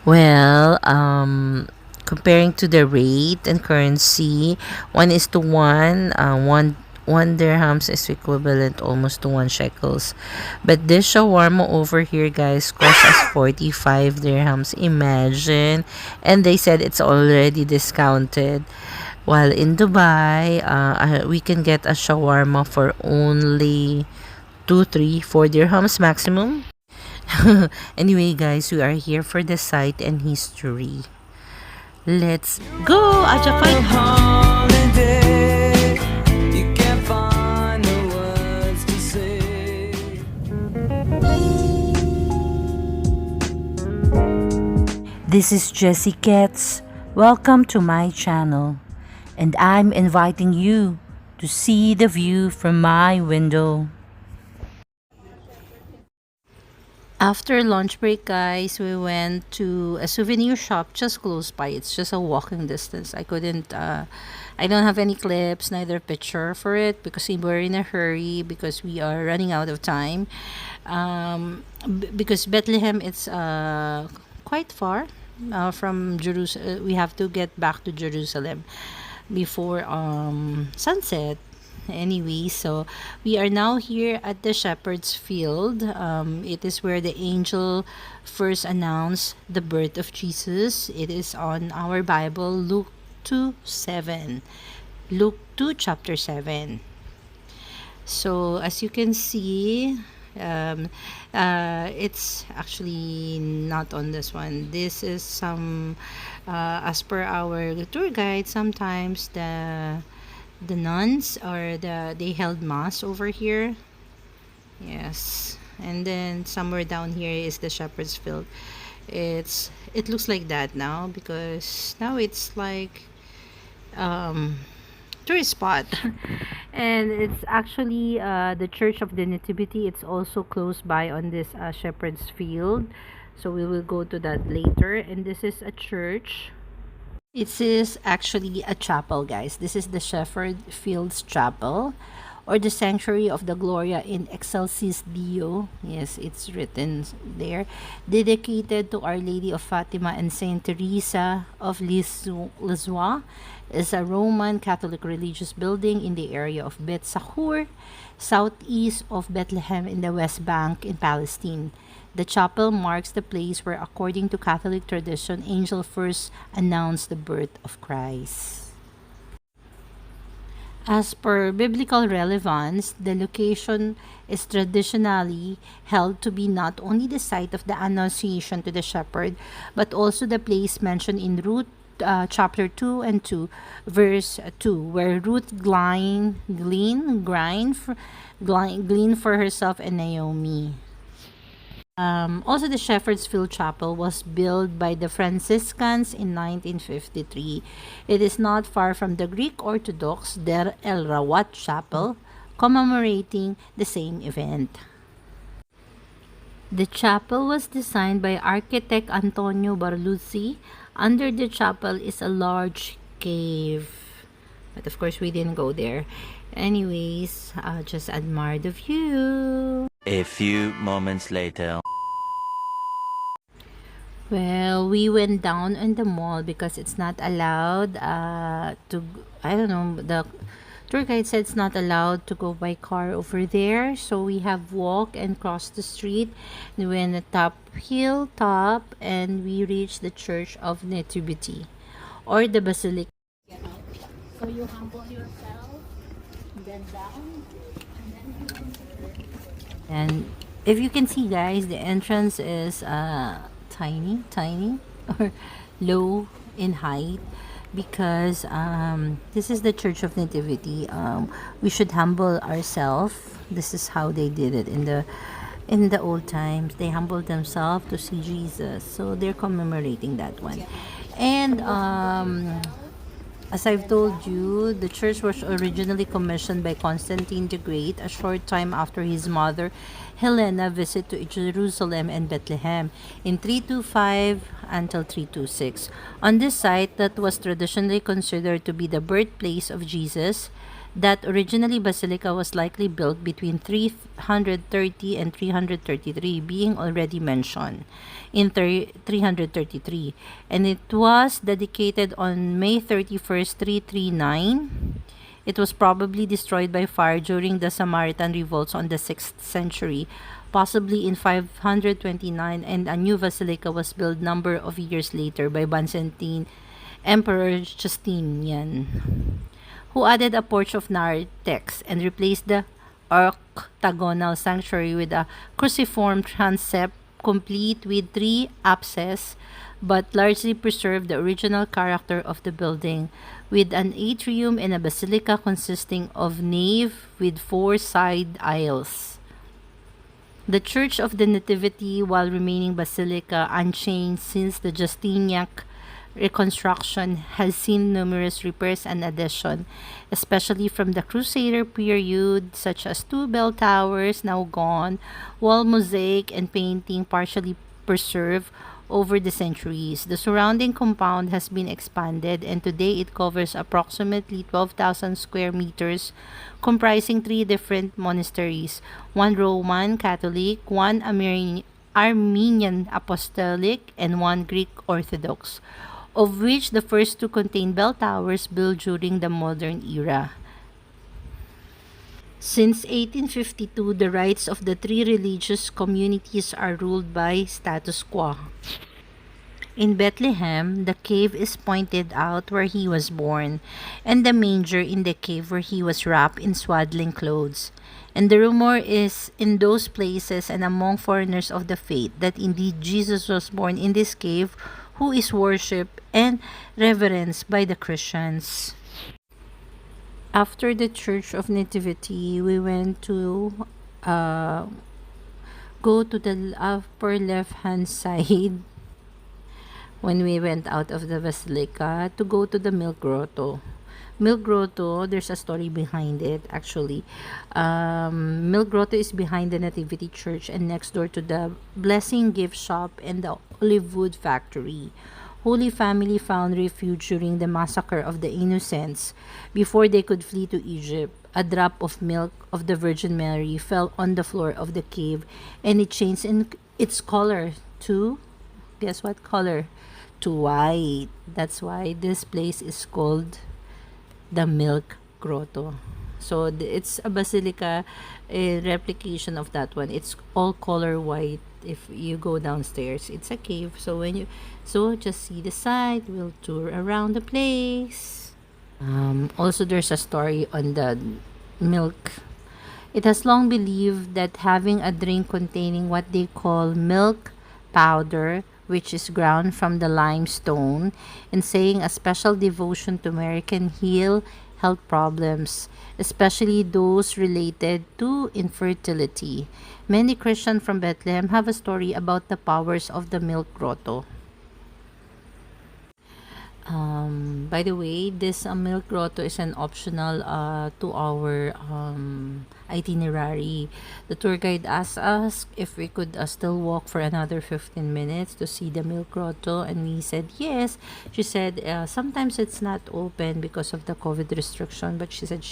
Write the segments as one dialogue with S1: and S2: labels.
S1: Well, comparing to the rate and currency, 1 is to 1. One dirhams is equivalent almost to 1 shekels. But this shawarma over here, guys, cost us 45 dirhams. Imagine, and they said it's already discounted. While in Dubai, we can get a shawarma for only 2, 3, 4 dirhams maximum. Anyway, guys, we are here for the site and history. Let's go, Ajapang!
S2: Holiday, you can't find the words to say.
S1: This is Jessie Quetz. Welcome to my channel, and I'm inviting you to see the view from my window. After lunch break, guys, we went to a souvenir shop just close by. It's just a walking distance. I don't have any clips, neither picture for it because we were in a hurry because we are running out of time. Because Bethlehem, it's quite far from Jerusalem. We have to get back to Jerusalem before sunset. Anyway, so we are now here at the shepherd's field. It is where the angel first announced the birth of Jesus. It is on our Bible, Luke 2:7. Luke 2 chapter 7. So as you can see, it's actually not on this one. This is some, as per our tour guide, sometimes the nuns or they held mass over here. Yes, and then somewhere down here is the shepherd's field. It looks like that now because now it's like tourist spot. And it's actually the church of the Nativity. It's also close by on this shepherd's field, so we will go to that later. And this is a church. It is actually a chapel, guys. This is the Shepherd Fields Chapel, or the Sanctuary of the Gloria in is.You. Yes, it's written there. Dedicated to Our Lady of Fatima and Saint Teresa of Lisieux, is a Roman Catholic religious building in the area of Bet Sahur, southeast of Bethlehem in the West Bank in Palestine. The chapel marks the place where, according to Catholic tradition, angel first announced the birth of Christ. As per biblical relevance, the location is traditionally held to be not only the site of the Annunciation to the shepherd, but also the place mentioned in Ruth chapter 2 and 2, verse 2, where Ruth gleaned for herself and Naomi. Also, the Shepherd's Field Chapel was built by the Franciscans in 1953. It is not far from the Greek Orthodox Der El Rawat Chapel, commemorating the same event. The chapel was designed by architect Antonio Barluzzi. Under the chapel is a large cave, but of course we didn't go there. Anyways, just admire the view.
S3: A few moments later.
S1: Well, we went down in the mall because it's not allowed I don't know, the tour guide said it's not allowed to go by car over there. So we have walked and crossed the street. We went the hilltop and we reached the Church of Nativity, or the Basilica.
S4: So you humble yourself, bend down,
S1: And if you can see, guys, the entrance is tiny or low in height because this is the Church of Nativity. We should humble ourselves. This is how they did it in the old times. They humbled themselves to see Jesus, so they're commemorating that one. And as I've told you, the church was originally commissioned by Constantine the Great a short time after his mother Helena visit to Jerusalem and Bethlehem in 325 until 326. On this site that was traditionally considered to be the birthplace of Jesus, That originally basilica was likely built between 330 and 333, being already mentioned in 333, and it was dedicated on May 31st, 339. It was probably destroyed by fire during the Samaritan revolts on the 6th century, possibly in 529, and a new basilica was built number of years later by Byzantine Emperor Justinian, who added a porch of narthex and replaced the octagonal sanctuary with a cruciform transept complete with three apses, but largely preserved the original character of the building, with an atrium and a basilica consisting of nave with four side aisles. The Church of the Nativity, while remaining basilica unchanged since the Justinian reconstruction, has seen numerous repairs and additions, especially from the Crusader period, such as two bell towers now gone, wall mosaic and painting partially preserved over the centuries. The surrounding compound has been expanded, and today it covers approximately 12,000 square meters, comprising three different monasteries: one Roman Catholic, one Armenian Apostolic, and one Greek Orthodox, of which the first two contain bell towers built during the modern era. Since 1852, the rights of the three religious communities are ruled by status quo. In Bethlehem, the cave is pointed out where he was born, and the manger in the cave where he was wrapped in swaddling clothes. And the rumor is in those places and among foreigners of the faith that indeed Jesus was born in this cave, who is worshipped and reverenced by the Christians. After the Church of Nativity, we went to go to the upper left hand side when we went out of the basilica to go to the Milk Groto. Milk Groto, there's a story behind it actually. Milk Groto is behind the Nativity Church and next door to the Blessing Gift Shop and the Olive Wood Factory. Holy Family found refuge during the massacre of the innocents before they could flee to Egypt. A drop of milk of the Virgin Mary fell on the floor of the cave and it changed in its color to, guess what color? To white. That's why this place is called the Milk Grotto. So it's a basilica, a replication of that one. It's all color white. If you go downstairs, it's a cave. So just see the side. We'll tour around the place. Also, there's a story on the milk. It has long believed that having a drink containing what they call milk powder, which is ground from the limestone, and saying a special devotion to Mary can heal health problems, especially those related to infertility. Many Christians from Bethlehem have a story about the powers of the Milk Grotto. By the way, this Milk Grotto is an optional to our itinerary. The tour guide asked us if we could still walk for another 15 minutes to see the Milk Grotto, and we said yes. She said sometimes it's not open because of the COVID restriction, but she said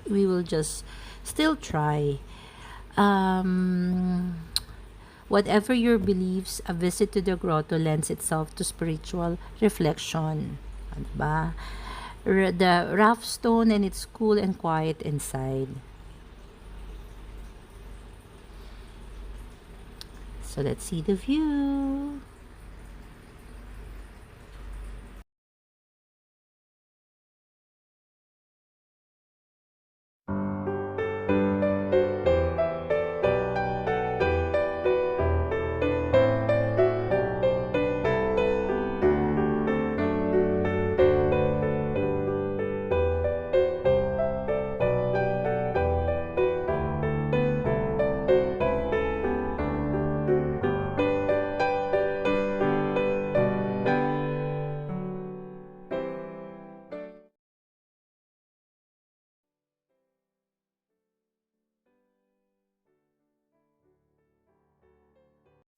S1: we will just still try. Whatever your beliefs, a visit to the grotto lends itself to spiritual reflection. Ano ba? The rough stone, and it's cool and quiet inside. So let's see the view.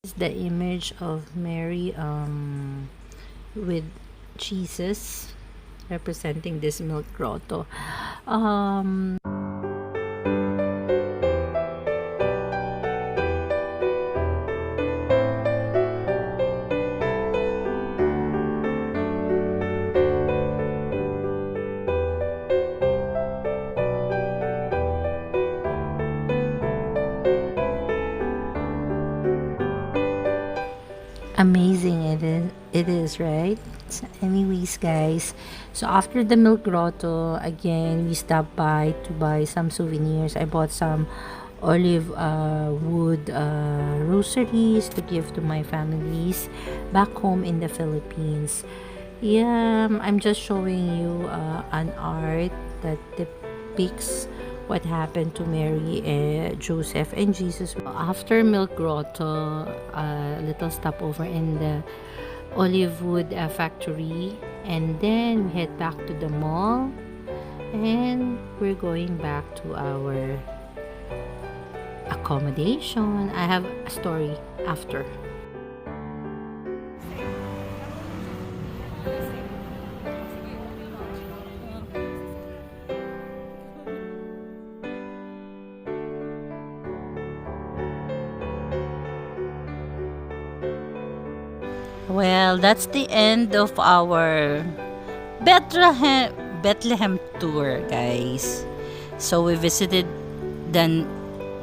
S1: Is the image of Mary with Jesus representing this milk grotto. Amazing it is, right? So anyways, guys, so after the Milk Grotto, again, we stopped by to buy some souvenirs. I bought some olive wood rosaries to give to my families back home in the Philippines. Yeah, I'm just showing you an art that depicts what happened to Mary, Joseph, and Jesus. After Milk Grotto, a little stopover in the olive wood factory, and then we head back to the mall, and we're going back to our accommodation. I have a story after. Well, that's the end of our Bethlehem Bethlehem tour, guys. So we visited the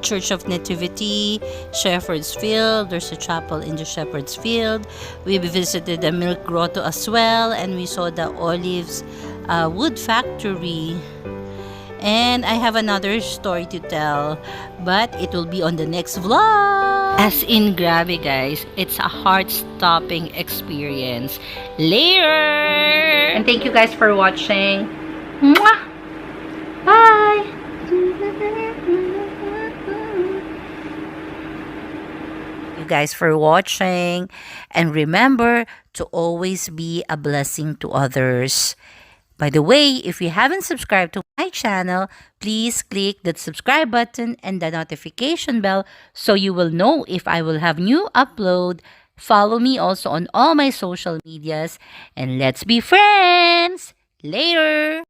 S1: Church of Nativity, Shepherd's Field. There's a chapel in the Shepherd's Field. We visited the Milk Grotto as well, and we saw the olives wood factory. And I have another story to tell, but it will be on the next vlog. As in, grabe guys, it's a heart-stopping experience. Later! And thank you guys for watching. Mwah! Bye! You guys for watching, and remember to always be a blessing to others. By the way, if you haven't subscribed to my channel, please click that subscribe button and the notification bell so you will know if I will have new upload. Follow me also on all my social medias, and let's be friends. Later.